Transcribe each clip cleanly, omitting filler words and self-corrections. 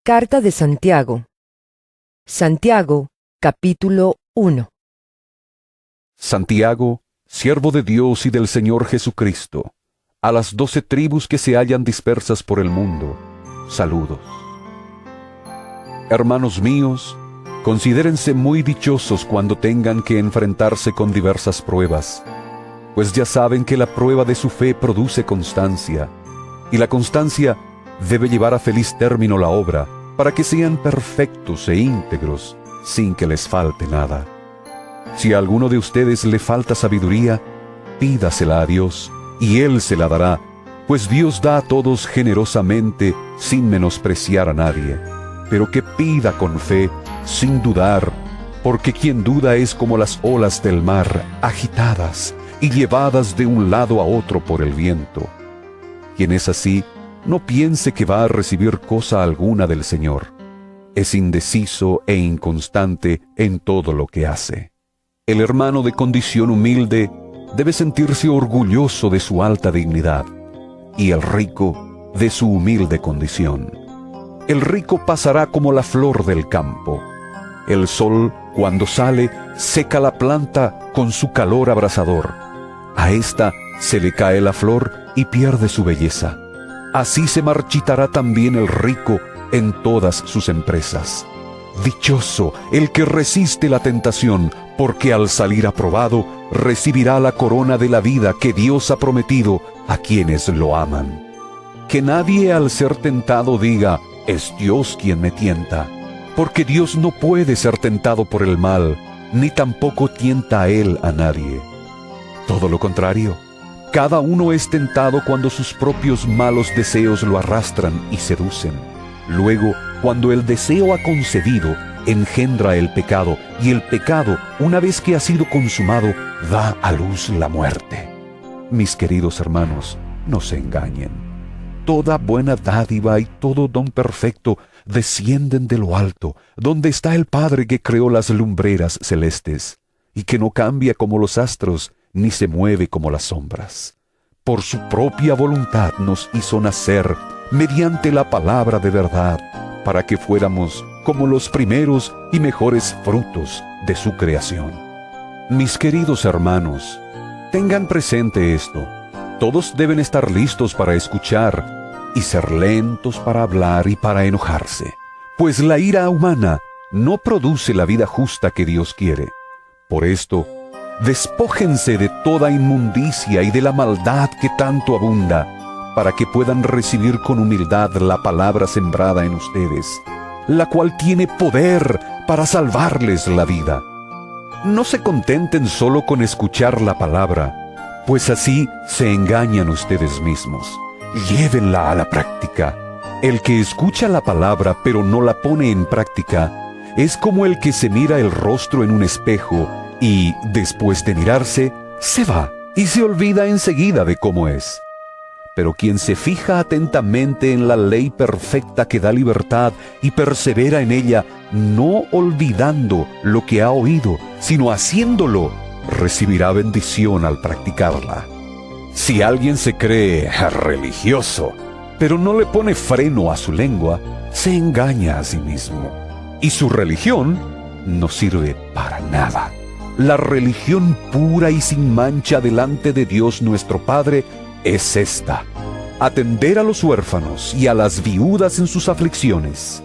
Carta de Santiago. Santiago, capítulo 1. Santiago, siervo de Dios y del Señor Jesucristo, a las 12 tribus que se hallan dispersas por el mundo, saludos. Hermanos míos, considérense muy dichosos cuando tengan que enfrentarse con diversas pruebas, pues ya saben que la prueba de su fe produce constancia, y la constancia debe llevar a feliz término la obra, para que sean perfectos e íntegros, sin que les falte nada. Si a alguno de ustedes le falta sabiduría, pídasela a Dios, y Él se la dará, pues Dios da a todos generosamente, sin menospreciar a nadie. Pero que pida con fe, sin dudar, porque quien duda es como las olas del mar, agitadas y llevadas de un lado a otro por el viento. Quien es así, no piense que va a recibir cosa alguna del Señor. Es indeciso e inconstante en todo lo que hace. El hermano de condición humilde debe sentirse orgulloso de su alta dignidad, y el rico de su humilde condición. El rico pasará como la flor del campo. El sol, cuando sale, seca la planta con su calor abrasador. A ésta se le cae la flor y pierde su belleza. Así se marchitará también el rico en todas sus empresas. Dichoso el que resiste la tentación, porque al salir aprobado recibirá la corona de la vida que Dios ha prometido a quienes lo aman. Que nadie al ser tentado diga, es Dios quien me tienta, porque Dios no puede ser tentado por el mal, ni tampoco tienta a Él a nadie. Todo lo contrario, cada uno es tentado cuando sus propios malos deseos lo arrastran y seducen. Luego, cuando el deseo ha concebido, engendra el pecado, y el pecado, una vez que ha sido consumado, da a luz la muerte. Mis queridos hermanos, no se engañen. Toda buena dádiva y todo don perfecto descienden de lo alto, donde está el Padre que creó las lumbreras celestes, y que no cambia como los astros, ni se mueve como las sombras. Por su propia voluntad nos hizo nacer mediante la palabra de verdad, para que fuéramos como los primeros y mejores frutos de su creación. Mis queridos hermanos, tengan presente esto. Todos deben estar listos para escuchar y ser lentos para hablar y para enojarse, pues la ira humana no produce la vida justa que Dios quiere. Por esto, despójense de toda inmundicia y de la maldad que tanto abunda, para que puedan recibir con humildad la palabra sembrada en ustedes, la cual tiene poder para salvarles la vida. No se contenten solo con escuchar la palabra, pues así se engañan ustedes mismos. Llévenla a la práctica. El que escucha la palabra pero no la pone en práctica, es como el que se mira el rostro en un espejo y, después de mirarse, se va y se olvida enseguida de cómo es. Pero quien se fija atentamente en la ley perfecta que da libertad y persevera en ella, no olvidando lo que ha oído, sino haciéndolo, recibirá bendición al practicarla. Si alguien se cree religioso, pero no le pone freno a su lengua, se engaña a sí mismo, y su religión no sirve para nada. La religión pura y sin mancha delante de Dios nuestro Padre es esta: atender a los huérfanos y a las viudas en sus aflicciones,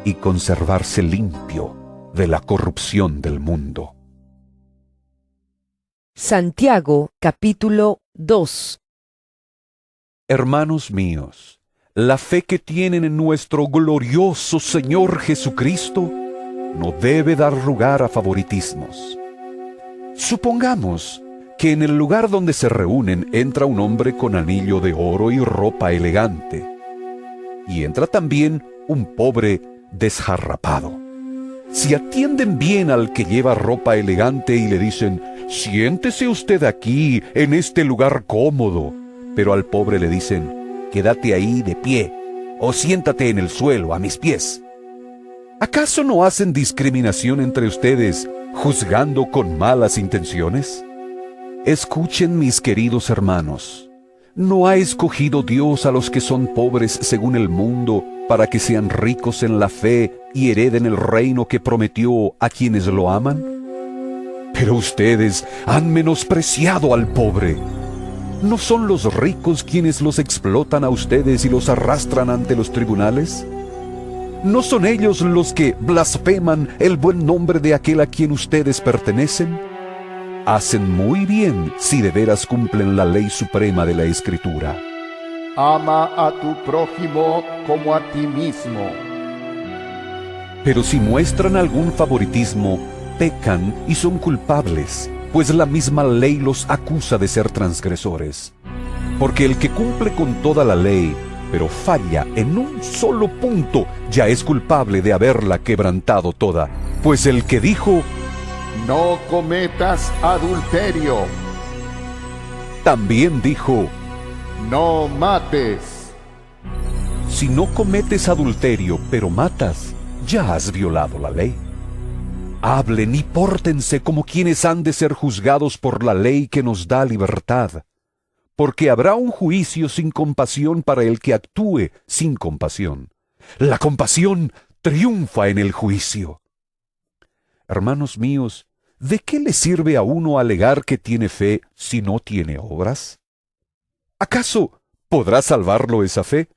y conservarse limpio de la corrupción del mundo. Santiago, capítulo 2. Hermanos míos, la fe que tienen en nuestro glorioso Señor Jesucristo no debe dar lugar a favoritismos. Supongamos que en el lugar donde se reúnen entra un hombre con anillo de oro y ropa elegante, y entra también un pobre desjarrapado. Si atienden bien al que lleva ropa elegante y le dicen, siéntese usted aquí, en este lugar cómodo, pero al pobre le dicen, quédate ahí de pie, o siéntate en el suelo a mis pies, ¿acaso no hacen discriminación entre ustedes, juzgando con malas intenciones? Escuchen, mis queridos hermanos, ¿No ha escogido Dios a los que son pobres según el mundo, para que sean ricos en la fe y hereden el reino que prometió a quienes lo aman? Pero ustedes han menospreciado al pobre. ¿No son los ricos quienes los explotan a ustedes y los arrastran ante los tribunales? ¿No son ellos los que blasfeman el buen nombre de aquel a quien ustedes pertenecen? Hacen muy bien si de veras cumplen la ley suprema de la Escritura. Ama a tu prójimo como a ti mismo. Pero si muestran algún favoritismo, pecan y son culpables, pues la misma ley los acusa de ser transgresores. Porque el que cumple con toda la ley, pero falla en un solo punto, ya es culpable de haberla quebrantado toda. Pues el que dijo, no cometas adulterio, también dijo, no mates. si no cometes adulterio, pero matas, ya has violado la ley. Hablen y pórtense como quienes han de ser juzgados por la ley que nos da libertad, porque habrá un juicio sin compasión para el que actúe sin compasión. La compasión triunfa en el juicio. Hermanos míos, ¿de qué le sirve a uno alegar que tiene fe si no tiene obras? ¿Acaso podrá salvarlo esa fe?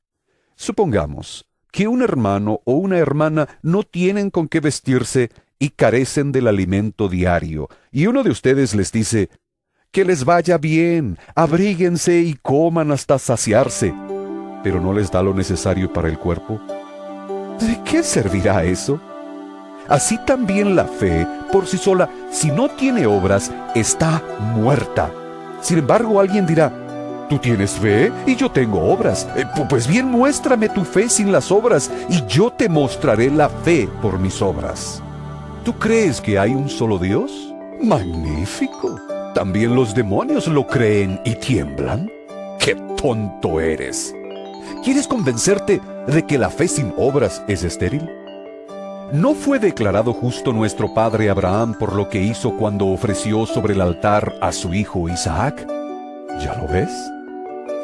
Supongamos que un hermano o una hermana no tienen con qué vestirse y carecen del alimento diario, y uno de ustedes les dice, que les vaya bien, abríguense y coman hasta saciarse, pero no les da lo necesario para el cuerpo. ¿De qué servirá eso? Así también la fe, por sí sola, si no tiene obras, está muerta. Sin embargo, alguien dirá, ¿tú tienes fe y yo tengo obras? Pues bien, muéstrame tu fe sin las obras, y yo te mostraré la fe por mis obras. ¿Tú crees que hay un solo Dios? ¡Magnífico! ¿También los demonios lo creen y tiemblan? ¡Qué tonto eres! ¿Quieres convencerte de que la fe sin obras es estéril? ¿No fue declarado justo nuestro padre Abraham por lo que hizo cuando ofreció sobre el altar a su hijo Isaac? ¿Ya lo ves?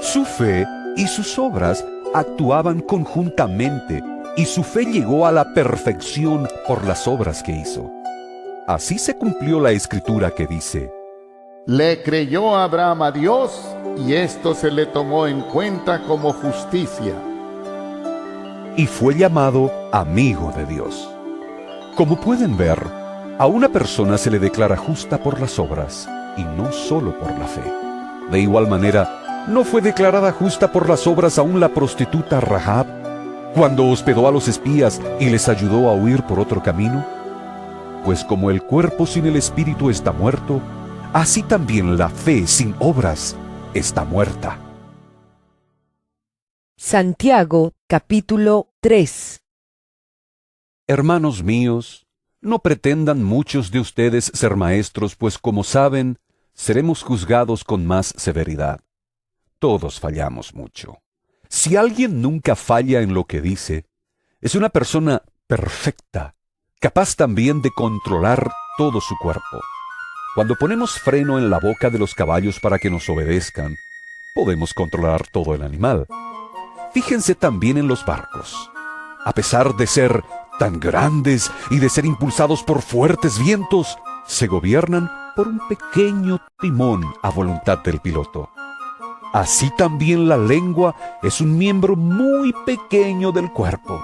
Su fe y sus obras actuaban conjuntamente, y su fe llegó a la perfección por las obras que hizo. Así se cumplió la escritura que dice, le creyó Abraham a Dios, y esto se le tomó en cuenta como justicia. Y fue llamado amigo de Dios. Como pueden ver, a una persona se le declara justa por las obras, y no solo por la fe. De igual manera, ¿no fue declarada justa por las obras aún la prostituta Rahab, cuando hospedó a los espías y les ayudó a huir por otro camino? Pues como el cuerpo sin el espíritu está muerto, así también la fe sin obras está muerta. Santiago, capítulo 3. Hermanos míos, no pretendan muchos de ustedes ser maestros, pues como saben, seremos juzgados con más severidad. Todos fallamos mucho. Si alguien nunca falla en lo que dice, es una persona perfecta, capaz también de controlar todo su cuerpo. Cuando ponemos freno en la boca de los caballos para que nos obedezcan, podemos controlar todo el animal. Fíjense también en los barcos. A pesar de ser tan grandes y de ser impulsados por fuertes vientos, se gobiernan por un pequeño timón a voluntad del piloto. Así también la lengua es un miembro muy pequeño del cuerpo,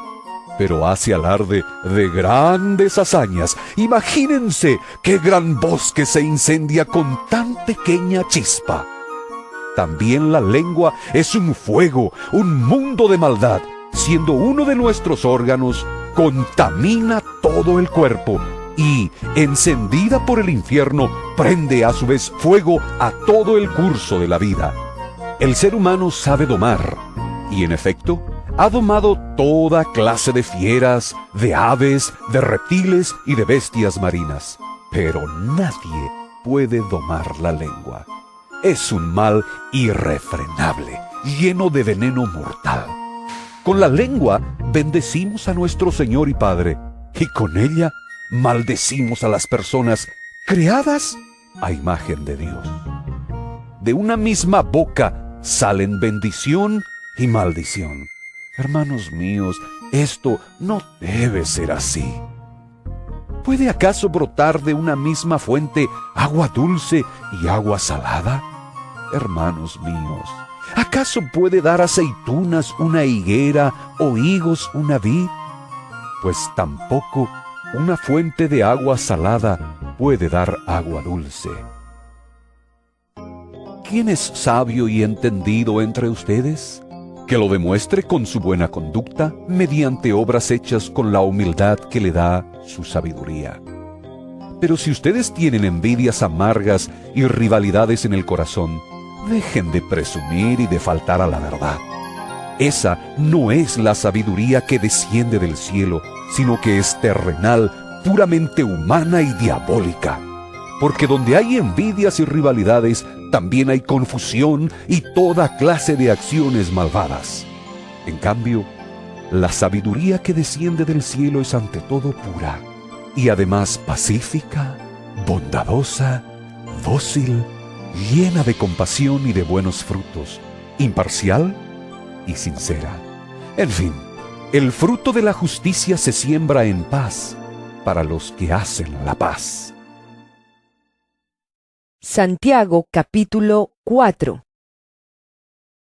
pero hace alarde de grandes hazañas. Imagínense qué gran bosque se incendia con tan pequeña chispa. También la lengua es un fuego, un mundo de maldad. Siendo uno de nuestros órganos, contamina todo el cuerpo y, encendida por el infierno, prende a su vez fuego a todo el curso de la vida. El ser humano sabe domar, y en efecto, ha domado toda clase de fieras, de aves, de reptiles y de bestias marinas. Pero nadie puede domar la lengua. Es un mal irrefrenable, lleno de veneno mortal. Con la lengua bendecimos a nuestro Señor y Padre, y con ella maldecimos a las personas creadas a imagen de Dios. De una misma boca salen bendición y maldición. Hermanos míos, esto no debe ser así. ¿Puede acaso brotar de una misma fuente agua dulce y agua salada? Hermanos míos, ¿acaso puede dar aceitunas una higuera o higos una vid? Pues tampoco una fuente de agua salada puede dar agua dulce. ¿Quién es sabio y entendido entre ustedes? Que lo demuestre con su buena conducta, mediante obras hechas con la humildad que le da su sabiduría. Pero si ustedes tienen envidias amargas y rivalidades en el corazón, dejen de presumir y de faltar a la verdad. Esa no es la sabiduría que desciende del cielo, sino que es terrenal, puramente humana y diabólica. Porque donde hay envidias y rivalidades, también hay confusión y toda clase de acciones malvadas. En cambio, la sabiduría que desciende del cielo es ante todo pura, y además pacífica, bondadosa, dócil, llena de compasión y de buenos frutos, imparcial y sincera. En fin, el fruto de la justicia se siembra en paz para los que hacen la paz. Santiago capítulo 4.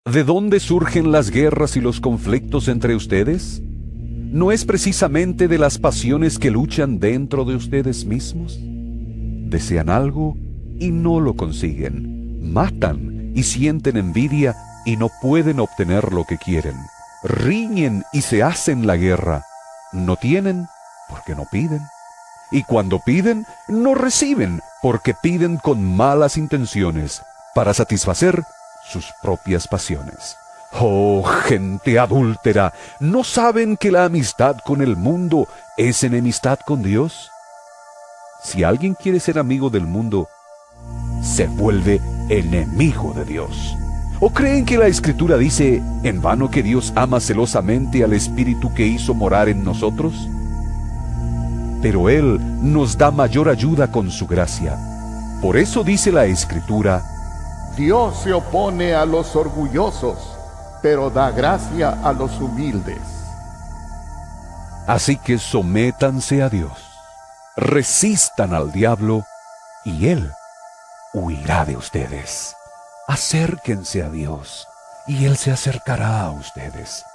¿De dónde surgen las guerras y los conflictos entre ustedes? ¿No es precisamente de las pasiones que luchan dentro de ustedes mismos? Desean algo y no lo consiguen. Matan y sienten envidia y no pueden obtener lo que quieren. Riñen y se hacen la guerra. No tienen porque no piden. Y cuando piden, no reciben, porque piden con malas intenciones, para satisfacer sus propias pasiones. ¡Oh, gente adúltera! ¿No saben que la amistad con el mundo es enemistad con Dios? Si alguien quiere ser amigo del mundo, se vuelve enemigo de Dios. ¿O creen que la Escritura dice en vano que Dios ama celosamente al Espíritu que hizo morar en nosotros? Pero Él nos da mayor ayuda con su gracia. Por eso dice la Escritura: Dios se opone a los orgullosos, pero da gracia a los humildes. Así que sométanse a Dios, resistan al diablo, y Él huirá de ustedes. Acérquense a Dios, y Él se acercará a ustedes.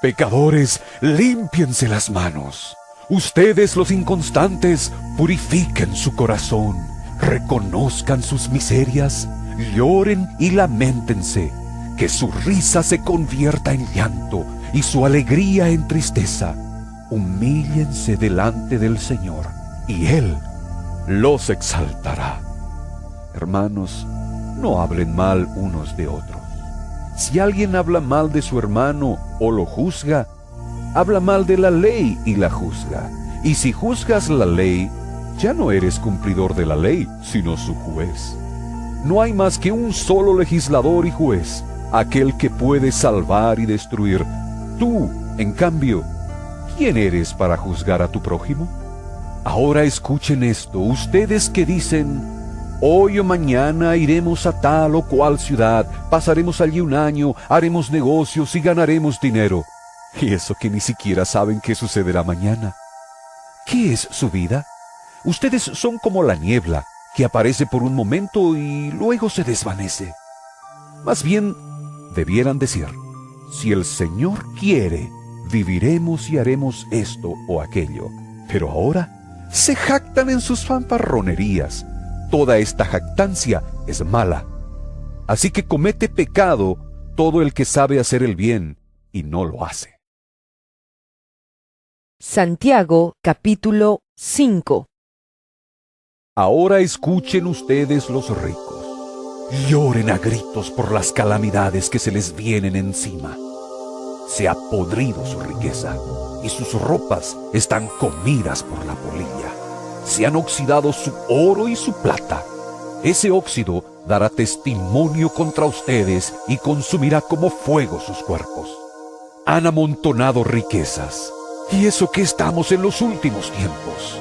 Pecadores, límpiense las manos. Ustedes, los inconstantes, purifiquen su corazón, reconozcan sus miserias, lloren y lamentense, que su risa se convierta en llanto y su alegría en tristeza. Humíllense delante del Señor, y Él los exaltará. Hermanos, no hablen mal unos de otros. Si alguien habla mal de su hermano o lo juzga, habla mal de la ley y la juzga. Y si juzgas la ley, ya no eres cumplidor de la ley, sino su juez. No hay más que un solo legislador y juez, aquel que puede salvar y destruir. Tú, en cambio, ¿quién eres para juzgar a tu prójimo? Ahora escuchen esto, ustedes que dicen: hoy o mañana iremos a tal o cual ciudad, pasaremos allí un año, haremos negocios y ganaremos dinero. Y eso que ni siquiera saben qué sucederá mañana. ¿Qué es su vida? Ustedes son como la niebla, que aparece por un momento y luego se desvanece. Más bien, debieran decir: si el Señor quiere, viviremos y haremos esto o aquello. Pero ahora se jactan en sus fanfarronerías. Toda esta jactancia es mala. Así que comete pecado todo el que sabe hacer el bien y no lo hace. Santiago capítulo 5. Ahora escuchen ustedes los ricos. Lloren a gritos por las calamidades que se les vienen encima. Se ha podrido su riqueza y sus ropas están comidas por la polilla. Se han oxidado su oro y su plata. Ese óxido dará testimonio contra ustedes y consumirá como fuego sus cuerpos. Han amontonado riquezas, y eso que estamos en los últimos tiempos.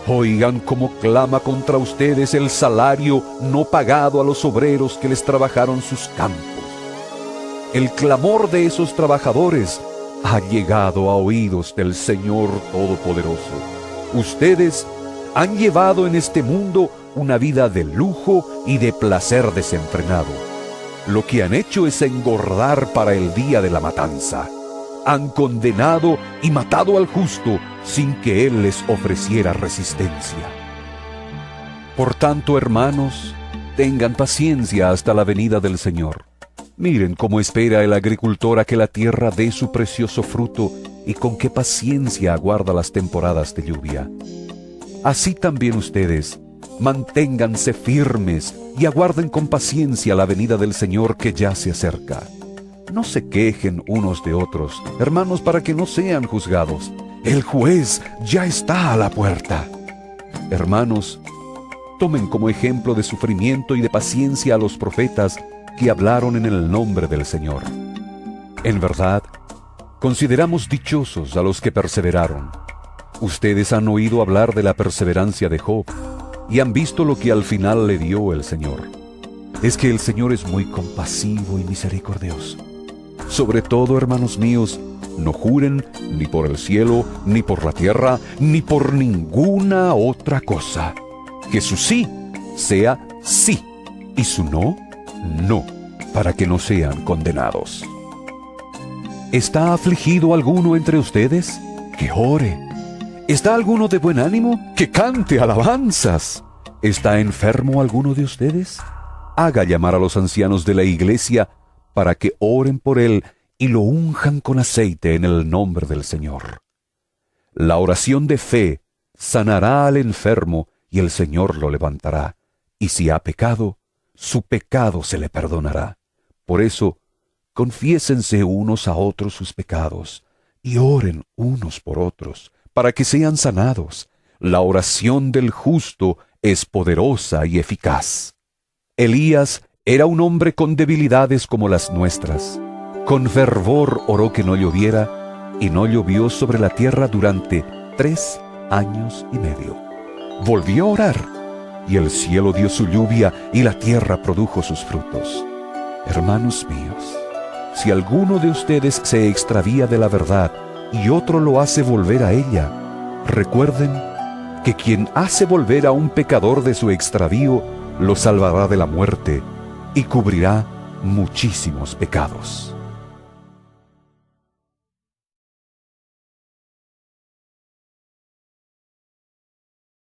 Oigan cómo clama contra ustedes el salario no pagado a los obreros que les trabajaron sus campos. El clamor de esos trabajadores ha llegado a oídos del Señor Todopoderoso. Ustedes han llevado en este mundo una vida de lujo y de placer desenfrenado. Lo que han hecho es engordar para el día de la matanza. Han condenado y matado al justo sin que Él les ofreciera resistencia. Por tanto, hermanos, tengan paciencia hasta la venida del Señor. Miren cómo espera el agricultor a que la tierra dé su precioso fruto y con qué paciencia aguarda las temporadas de lluvia. Así también ustedes, manténganse firmes y aguarden con paciencia la venida del Señor que ya se acerca. No se quejen unos de otros, hermanos, para que no sean juzgados. El juez ya está a la puerta. Hermanos, tomen como ejemplo de sufrimiento y de paciencia a los profetas que hablaron en el nombre del Señor. En verdad, consideramos dichosos a los que perseveraron. Ustedes han oído hablar de la perseverancia de Job y han visto lo que al final le dio el Señor. Es que el Señor es muy compasivo y misericordioso. Sobre todo, hermanos míos, no juren ni por el cielo, ni por la tierra, ni por ninguna otra cosa. Que su sí sea sí y su no, no, para que no sean condenados. ¿Está afligido alguno entre ustedes? Que ore. ¿Está alguno de buen ánimo? Que cante alabanzas. ¿Está enfermo alguno de ustedes? Haga llamar a los ancianos de la iglesia para que oren por él y lo unjan con aceite en el nombre del Señor. La oración de fe sanará al enfermo y el Señor lo levantará. Y si ha pecado, su pecado se le perdonará. Por eso, confiésense unos a otros sus pecados y oren unos por otros, para que sean sanados. La oración del justo es poderosa y eficaz. Elías era un hombre con debilidades como las nuestras. Con fervor oró que no lloviera, y no llovió sobre la tierra durante 3 años y medio. Volvió a orar, y el cielo dio su lluvia y la tierra produjo sus frutos. Hermanos míos, si alguno de ustedes se extravía de la verdad y otro lo hace volver a ella, recuerden que quien hace volver a un pecador de su extravío lo salvará de la muerte y cubrirá muchísimos pecados.